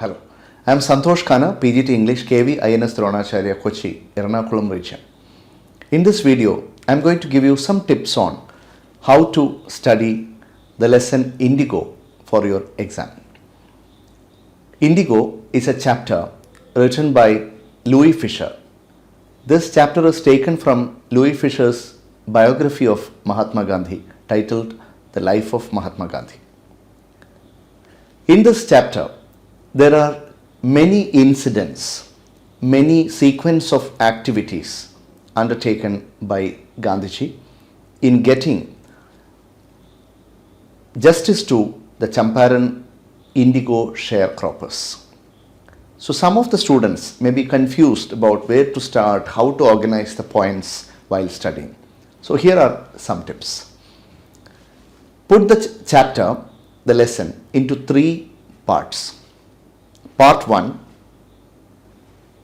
Hello, I am Santosh Khanna, PGT English, KV INS Dronacharya, Kochi, Ernakulam region. In this video, I am going to give you some tips on how to study the lesson Indigo for your exam. Indigo is a chapter written by Louis Fisher. This chapter is taken from Louis Fisher's biography of Mahatma Gandhi titled The Life of Mahatma Gandhi. In this chapter, there are many incidents, many sequence of activities undertaken by Gandhiji in getting justice to the Champaran indigo sharecroppers. So some of the students may be confused about where to start, how to organize the points while studying. So here are some tips. Put the chapter, the lesson, into three parts. Part 1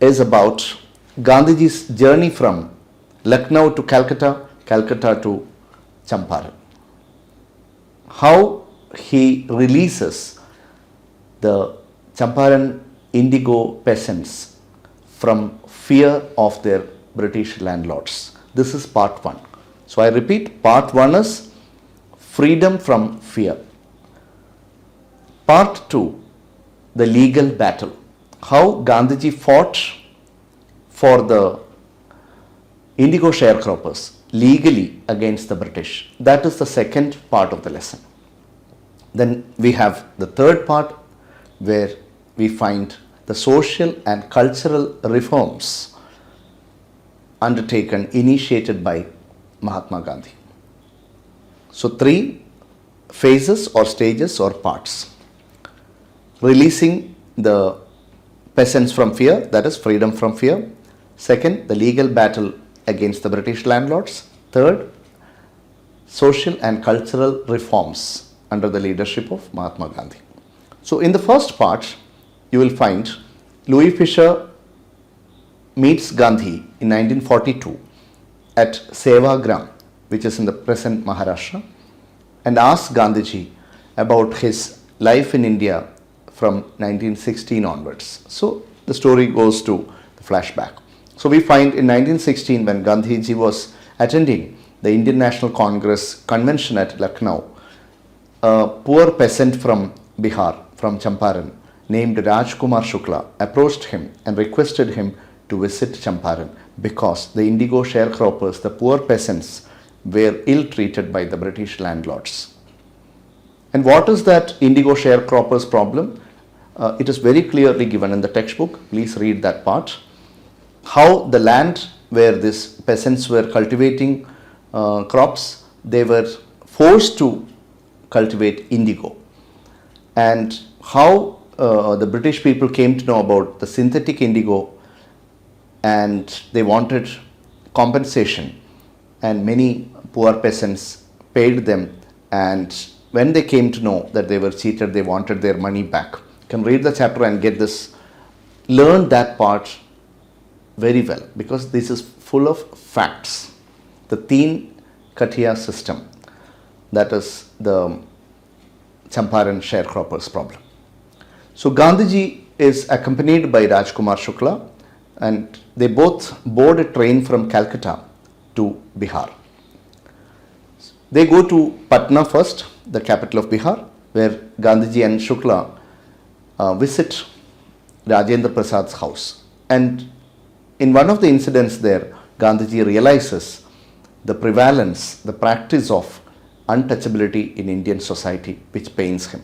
is about Gandhiji's journey from Lucknow to Calcutta, Calcutta to Champaran. How he releases the Champaran indigo peasants from fear of their British landlords. This is part 1. So I repeat, part 1 is freedom from fear. Part 2, the legal battle. How Gandhiji fought for the indigo sharecroppers legally against the British. That is the second part of the lesson. Then we have the third part where we find the social and cultural reforms undertaken, initiated by Mahatma Gandhi. So 3 phases or stages or parts. Releasing the peasants from fear, that is freedom from fear. Second, the legal battle against the British landlords. Third, social and cultural reforms under the leadership of Mahatma Gandhi. So in the first part, you will find Louis Fisher meets Gandhi in 1942 at Sevagram, which is in the present Maharashtra, and asks Gandhiji about his life in India from 1916 onwards. So the story goes to the flashback. So we find in 1916, when Gandhiji was attending the Indian National Congress convention at Lucknow, a poor peasant from Bihar, from Champaran, named Rajkumar Shukla, approached him and requested him to visit Champaran because the indigo sharecroppers, the poor peasants, were ill-treated by the British landlords. And what is that indigo sharecroppers problem? It is very clearly given in the textbook. Please read that part. How the land where these peasants were cultivating crops, they were forced to cultivate indigo. And how the British people came to know about the synthetic indigo, and they wanted compensation, and many poor peasants paid them, and when they came to know that they were cheated, they wanted their money back. You can read the chapter and get this, learn that part very well, because this is full of facts. The Teen Katia system, that is the Champaran sharecroppers problem. So Gandhiji is accompanied by Rajkumar Shukla, and they both board a train from Calcutta to Bihar. They go to Patna first, the capital of Bihar, where Gandhiji and Shukla visit Rajendra Prasad's house. And in one of the incidents there, Gandhiji realizes the prevalence, the practice of untouchability in Indian society, which pains him.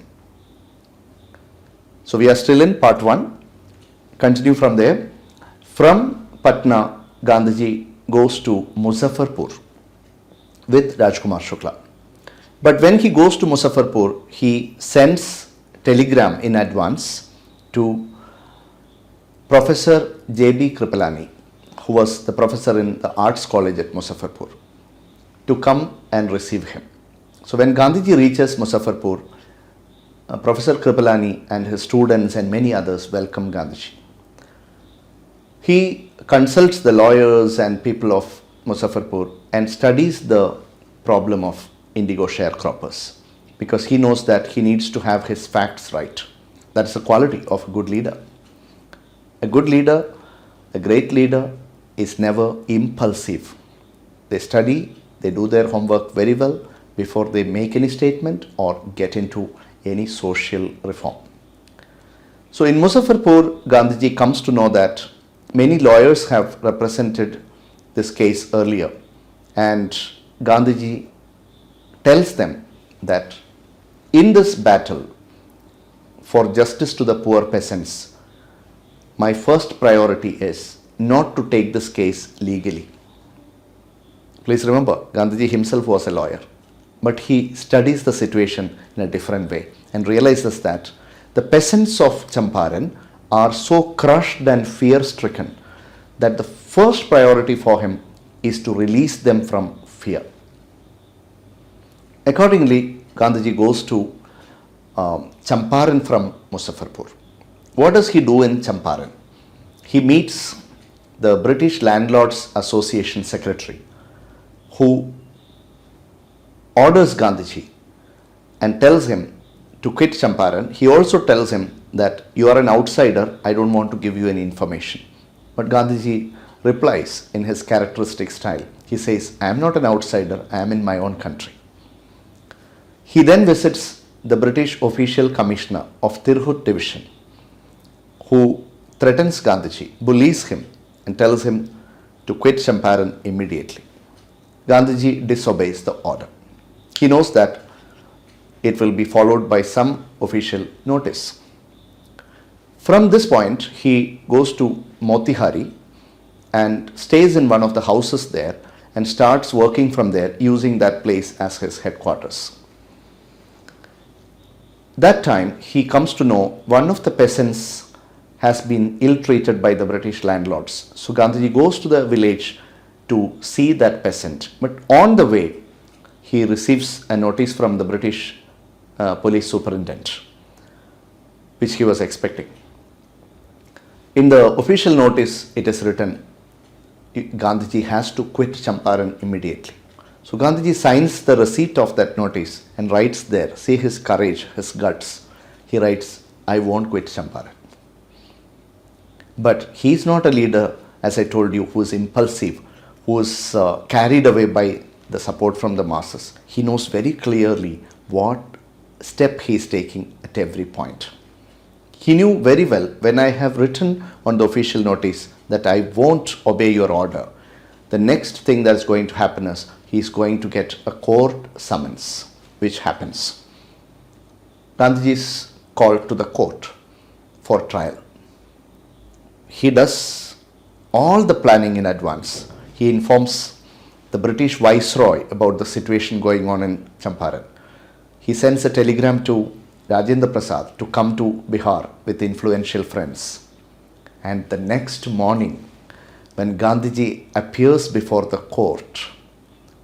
So we are still in part 1. Continue from there. From Patna, Gandhiji goes to Muzaffarpur with Rajkumar Shukla. But when he goes to Muzaffarpur, he sends telegram in advance to Professor J.B. Kripalani, who was the professor in the Arts College at Muzaffarpur, to come and receive him. So when Gandhiji reaches Muzaffarpur, Professor Kripalani and his students and many others welcome Gandhiji. He consults the lawyers and people of Muzaffarpur and studies the problem of indigo sharecroppers, because he knows that he needs to have his facts right. That's the quality of a good leader. A good leader, a great leader, is never impulsive. They study, they do their homework very well before they make any statement or get into any social reform. So in Muzaffarpur, Gandhiji comes to know that many lawyers have represented this case earlier, and Gandhiji tells them that in this battle for justice to the poor peasants, my first priority is not to take this case legally. Please remember, Gandhiji himself was a lawyer, but he studies the situation in a different way and realizes that the peasants of Champaran are so crushed and fear-stricken that the first priority for him is to release them from fear. Accordingly, Gandhiji goes to Champaran from Muzaffarpur. What does he do in Champaran? He meets the British Landlords Association secretary, who orders Gandhiji and tells him to quit Champaran. He also tells him that you are an outsider, I don't want to give you any information. But Gandhiji replies in his characteristic style. He says, I am not an outsider, I am in my own country. He then visits the British official commissioner of Tirhut division, who threatens Gandhiji, bullies him and tells him to quit Champaran immediately. Gandhiji disobeys the order. He knows that it will be followed by some official notice. From this point, he goes to Motihari and stays in one of the houses there and starts working from there, using that place as his headquarters. That time, he comes to know one of the peasants has been ill-treated by the British landlords. So Gandhiji goes to the village to see that peasant. But on the way, he receives a notice from the British police superintendent, which he was expecting. In the official notice, it is written, Gandhiji has to quit Champaran immediately. So Gandhiji signs the receipt of that notice and writes there, see his courage, his guts. He writes, I won't quit Champaran. But he is not a leader, as I told you, who is impulsive, who is carried away by the support from the masses. He knows very clearly what step he is taking at every point. He knew very well, when I have written on the official notice that I won't obey your order, the next thing that's going to happen is he is going to get a court summons, which happens. Gandhiji is called to the court for trial. He does all the planning in advance. He informs the British Viceroy about the situation going on in Champaran. He sends a telegram to Rajendra Prasad to come to Bihar with influential friends. And the next morning, when Gandhiji appears before the court,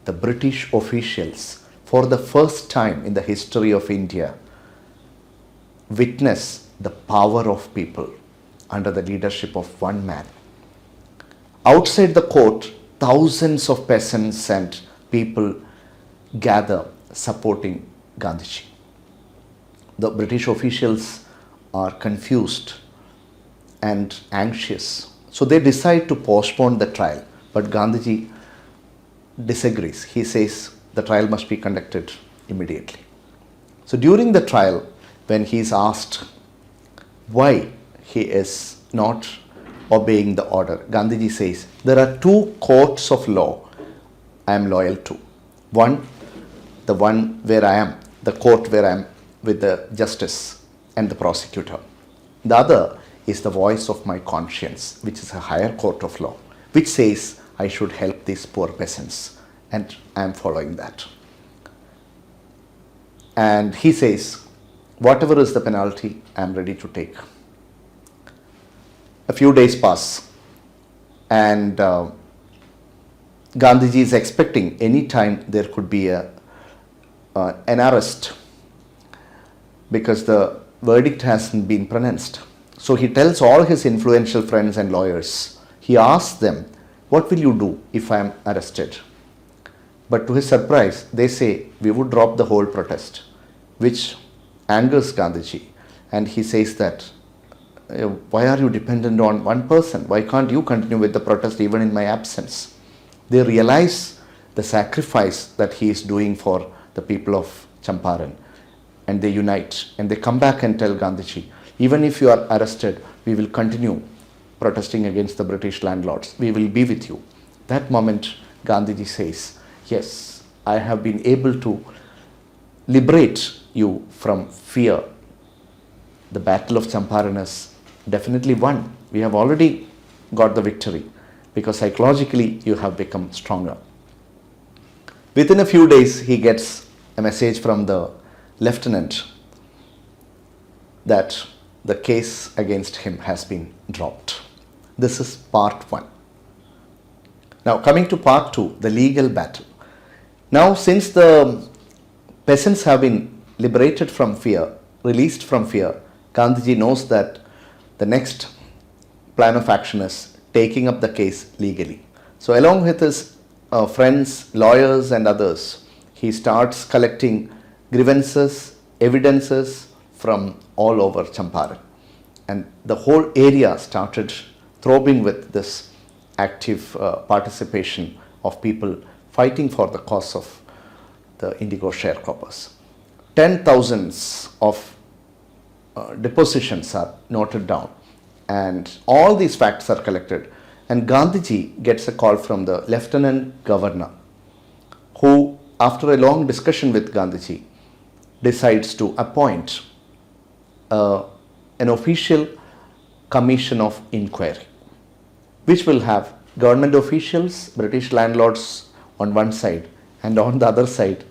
the British officials, for the first time in the history of India, witness the power of people under the leadership of one man. Outside the court, thousands of peasants and people gather supporting Gandhiji. The British officials are confused and anxious. So they decide to postpone the trial. But Gandhiji disagrees. He says the trial must be conducted immediately. So during the trial, when he is asked why he is not obeying the order, Gandhiji says, there are two courts of law I am loyal to. One, the one where I am, the court where I am with the justice and the prosecutor. The other is the voice of my conscience, which is a higher court of law, which says I should help these poor peasants, and I am following that. And he says, whatever is the penalty, I am ready to take. A few days pass, and Gandhiji is expecting any time there could be an arrest, because the verdict hasn't been pronounced. So he tells all his influential friends and lawyers, he asks them, what will you do if I am arrested? But to his surprise, they say, we would drop the whole protest, which angers Gandhiji. and he says that, why are you dependent on one person? Why can't you continue with the protest even in my absence? They realize the sacrifice that he is doing for the people of Champaran, and they unite and they come back and tell Gandhiji, even if you are arrested, we will continue protesting against the British landlords. We will be with you. That moment, Gandhiji says, yes, I have been able to liberate you from fear. The battle of Champaran is definitely won. We have already got the victory because psychologically you have become stronger. Within a few days, he gets a message from the lieutenant that the case against him has been dropped. This is part 1. Now coming to part 2, the legal battle. Now since the peasants have been liberated from fear, released from fear, Gandhiji knows that the next plan of action is taking up the case legally. So along with his friends, lawyers and others, he starts collecting grievances, evidences from all over Champaran. And the whole area started throbbing with this active participation of people fighting for the cause of the indigo sharecroppers. 10,000s of depositions are noted down, and all these facts are collected. And Gandhiji gets a call from the Lieutenant Governor, who, after a long discussion with Gandhiji, decides to appoint an official commission of inquiry, which will have government officials, British landlords on one side, and on the other side,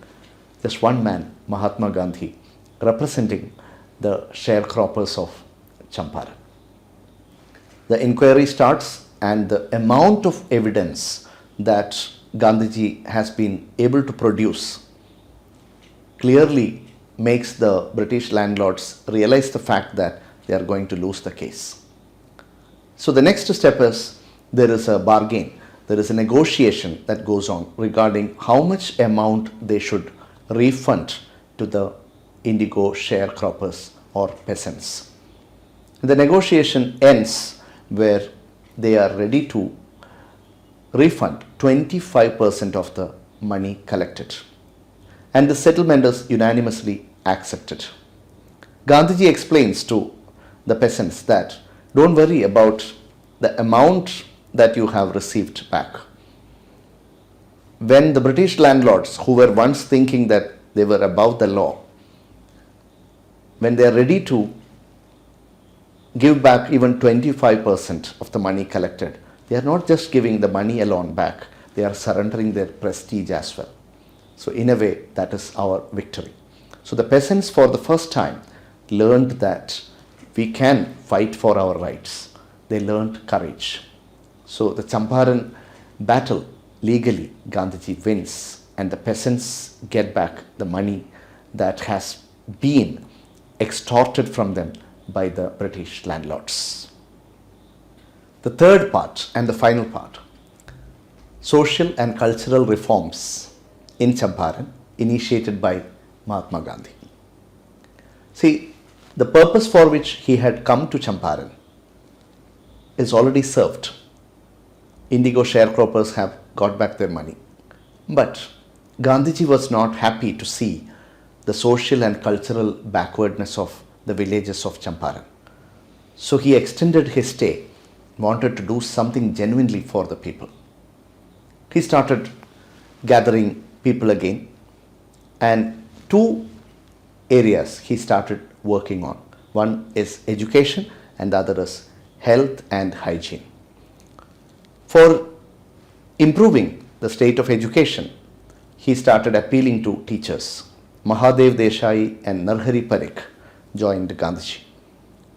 just one man, Mahatma Gandhi, representing the sharecroppers of Champaran. The inquiry starts, and the amount of evidence that Gandhiji has been able to produce clearly makes the British landlords realize the fact that they are going to lose the case. So the next step is, there is a bargain, there is a negotiation that goes on regarding how much amount they should refund to the indigo sharecroppers or peasants. The negotiation ends where they are ready to refund 25% of the money collected, and the settlement is unanimously accepted. Gandhiji explains to the peasants that don't worry about the amount that you have received back. When the British landlords, who were once thinking that they were above the law, when they are ready to give back even 25% of the money collected, they are not just giving the money alone back, they are surrendering their prestige as well. So in a way, that is our victory. So the peasants for the first time learned that we can fight for our rights. They learned courage. So the Champaran battle, legally, Gandhiji wins, and the peasants get back the money that has been extorted from them by the British landlords. The third part and the final part, social and cultural reforms in Champaran initiated by Mahatma Gandhi. See, the purpose for which he had come to Champaran is already served. Indigo sharecroppers have got back their money. But Gandhiji was not happy to see the social and cultural backwardness of the villages of Champaran. So he extended his stay, wanted to do something genuinely for the people. He started gathering people again, and 2 areas he started working on. One is education and the other is health and hygiene. For improving the state of education, he started appealing to teachers. Mahadev Desai and Narhari Parikh joined Gandhiji.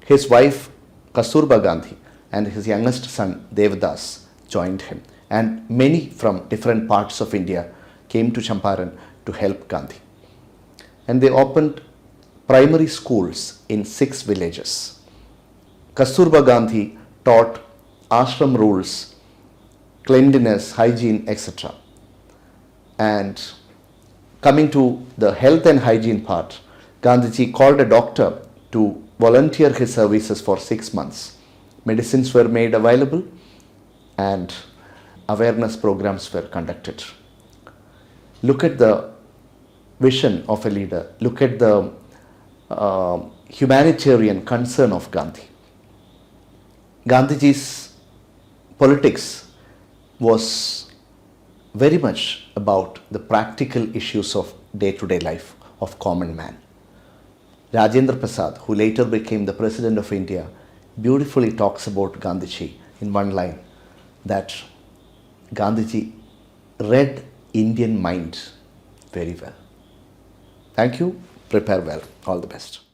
His wife Kasturba Gandhi and his youngest son Devdas joined him, and many from different parts of India came to Champaran to help Gandhi. And they opened primary schools in 6 villages. Kasturba Gandhi taught ashram rules, cleanliness, hygiene, etc. And coming to the health and hygiene part, Gandhiji called a doctor to volunteer his services for 6 months. Medicines were made available and awareness programs were conducted. Look at the vision of a leader. Look at the humanitarian concern of Gandhi. Gandhiji's politics was very much about the practical issues of day-to-day life of common man. Rajendra Prasad, who later became the President of India, beautifully talks about Gandhiji in one line, that Gandhiji read Indian mind very well. Thank you. Prepare well. All the best.